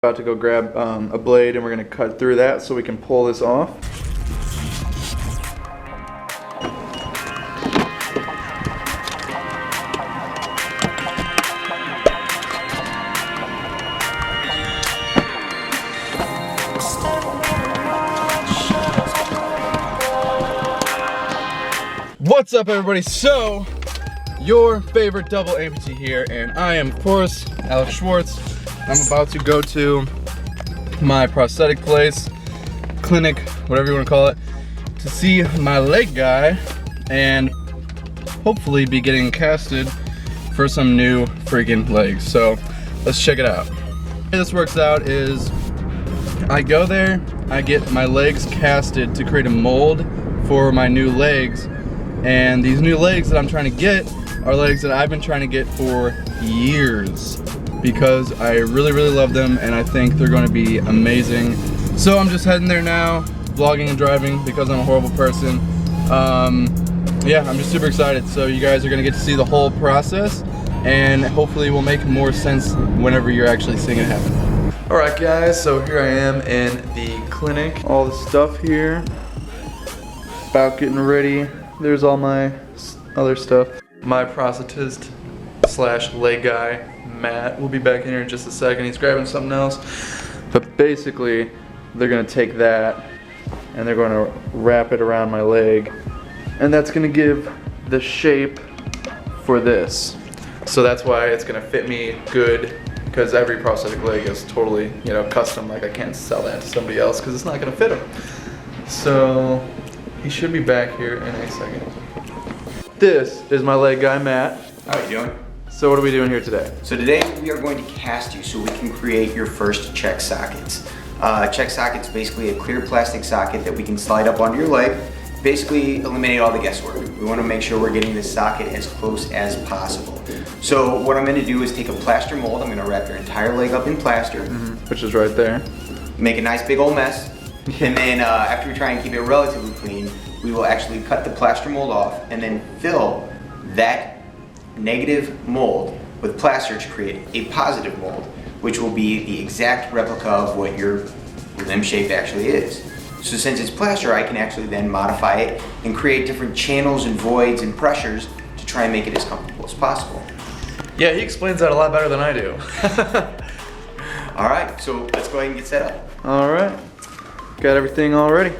About to go grab a blade and we're going to cut through that so we can pull this off. What's up everybody? So, your favorite double amputee here, and I am of course Alex Schwartz. I'm about to go to my prosthetic place, clinic, whatever you want to call it, to see my leg guy and hopefully be getting casted for some new freaking legs. So let's check it out. The way this works out is I go there, I get my legs casted to create a mold for my new legs, and these new legs that I'm trying to get are legs that I've been trying to get for years, because I really love them and I think they're going to be amazing. So I'm just heading there now, vlogging and driving because I'm a horrible person. Yeah, I'm just super excited. So you guys are going to get to see the whole process, and hopefully it will make more sense whenever you're actually seeing it happen. Alright guys, so here I am in the clinic. All the stuff here, about getting ready. There's all my other stuff. My prosthetist slash leg guy, Matt, will be back in here in just a second. He's grabbing something else. But basically, they're gonna take that and they're gonna wrap it around my leg. And that's gonna give the shape for this. So that's why it's gonna fit me good, because every prosthetic leg is totally, you know, custom. Like I can't sell that to somebody else because it's not gonna fit him. So he should be back here in a second. This is my leg guy, Matt. How are you doing? So what are we doing here today? So today we are going to cast you so we can create your first check sockets. Check socket's basically a clear plastic socket that we can slide up onto your leg, basically eliminate all the guesswork. We want to make sure we're getting this socket as close as possible. So what I'm going to do is take a plaster mold. I'm going to wrap your entire leg up in plaster. Which is right there. Make a nice big old mess. And then after we try and keep it relatively clean, we will actually cut the plaster mold off and then fill that negative mold with plaster to create a positive mold, which will be the exact replica of what your limb shape actually is. So since it's plaster, I can actually then modify it and create different channels and voids and pressures to try and make it as comfortable as possible. Yeah, he explains that a lot better than I do. All right, so let's go ahead and get set up. All right, got everything all ready.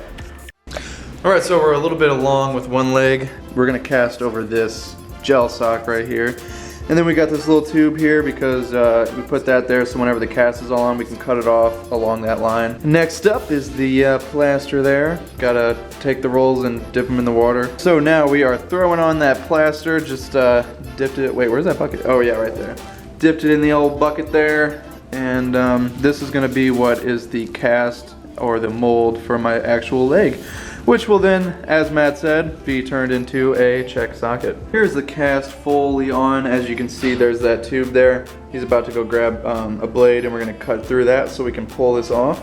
All right, so we're a little bit along with one leg. We're gonna cast over this gel sock right here. And then we got this little tube here because we put that there so whenever the cast is all on, we can cut it off along that line. Next up is the plaster there. Gotta take the rolls and dip them in the water. So now we are throwing on that plaster, just dipped it, wait, where's that bucket? Oh yeah, right there. Dipped it in the old bucket there, and this is gonna be what is the cast or the mold for my actual leg, which will then, as Matt said, be turned into a check socket. Here's the cast fully on. As you can see, there's that tube there. He's about to go grab a blade and we're gonna cut through that so we can pull this off.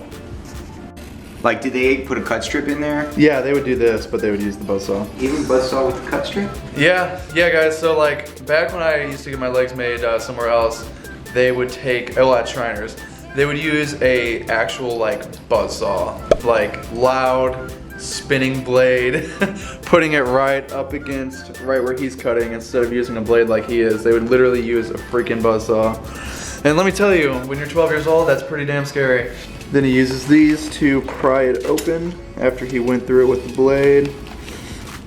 Like, did they put a cut strip in there? Yeah, they would do this, but they would use the buzzsaw. Even buzzsaw with the cut strip? Yeah guys, so like, back when I used to get my legs made somewhere else, they would take, at Shriners, they would use a actual like buzzsaw, like loud, spinning blade, putting it right up against right where he's cutting instead of using a blade like he is. They would literally use a freaking buzzsaw. And let me tell you, when you're 12 years old, that's pretty damn scary. Then he uses these to pry it open after he went through it with the blade.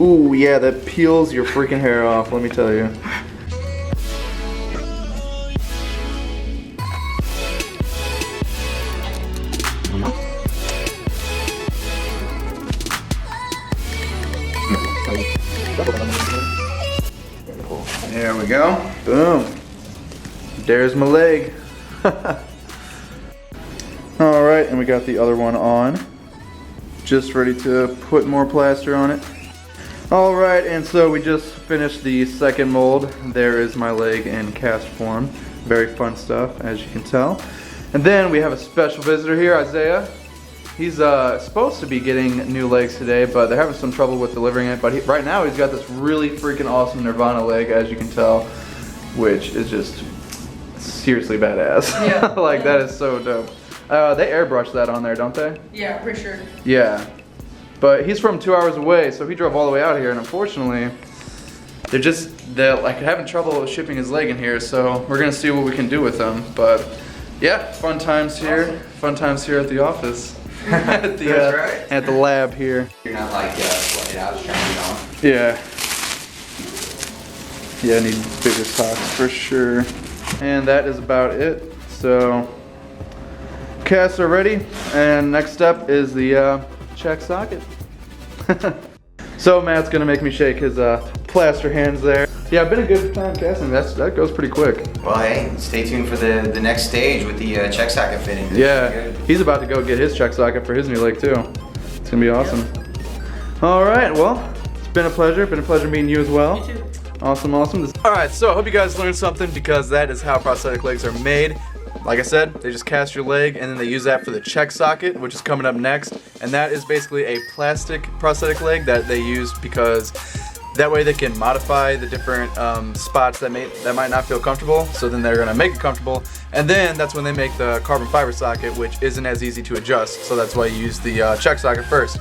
Ooh, yeah, that peels your freaking hair off, let me tell you. There we go. Boom. There's my leg. Alright, and we got the other one on. Just ready to put more plaster on it. Alright, and so we just finished the second mold. There is my leg in cast form. Very fun stuff, as you can tell. And then we have a special visitor here, Isaiah. He's supposed to be getting new legs today, but they're having some trouble with delivering it. But right now he's got this really freaking awesome Nirvana leg, as you can tell, which is just seriously badass. Yeah. Like, that is so dope. They airbrush that on there, don't they? Yeah, pretty sure. Yeah. But he's from 2 hours away, so he drove all the way out here, and unfortunately, they're like having trouble shipping his leg in here, so we're gonna see what we can do with them. But yeah, fun times here. Awesome. Fun times here at the office. At the, That's right. At the lab here. You're not like sweating out, just trying to get on. Yeah. Yeah, I need bigger socks for sure. And that is about it. So, casts are ready, and next step is the check socket. So Matt's gonna make me shake his plaster hands there. Yeah, I've been a good time casting. That goes pretty quick. Well, hey, stay tuned for the next stage with the check socket fitting. Yeah, he's about to go get his check socket for his new leg too. It's gonna be awesome. Yep. All right, well, it's been a pleasure. Been a pleasure meeting you as well. You too. Awesome, awesome. All right, so I hope you guys learned something, because that is how prosthetic legs are made. Like I said, they just cast your leg and then they use that for the check socket, which is coming up next. And that is basically a plastic prosthetic leg that they use because that way they can modify the different spots that might not feel comfortable. So then they're gonna make it comfortable. And then that's when they make the carbon fiber socket, which isn't as easy to adjust. So that's why you use the check socket first.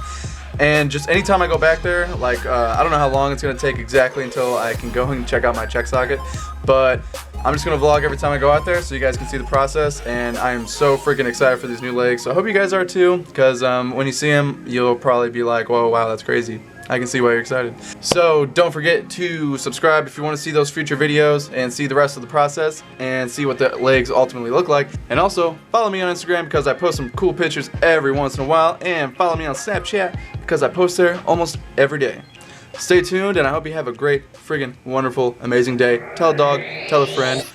And just anytime I go back there, like I don't know how long it's gonna take exactly until I can go and check out my check socket, but I'm just gonna vlog every time I go out there so you guys can see the process. And I am so freaking excited for these new legs. So I hope you guys are too, because when you see them, you'll probably be like, whoa, wow, that's crazy. I can see why you're excited. So don't forget to subscribe if you want to see those future videos and see the rest of the process and see what the legs ultimately look like. And also follow me on Instagram because I post some cool pictures every once in a while, and follow me on Snapchat because I post there almost every day. Stay tuned, and I hope you have a great, friggin' wonderful, amazing day. Tell a dog, tell a friend.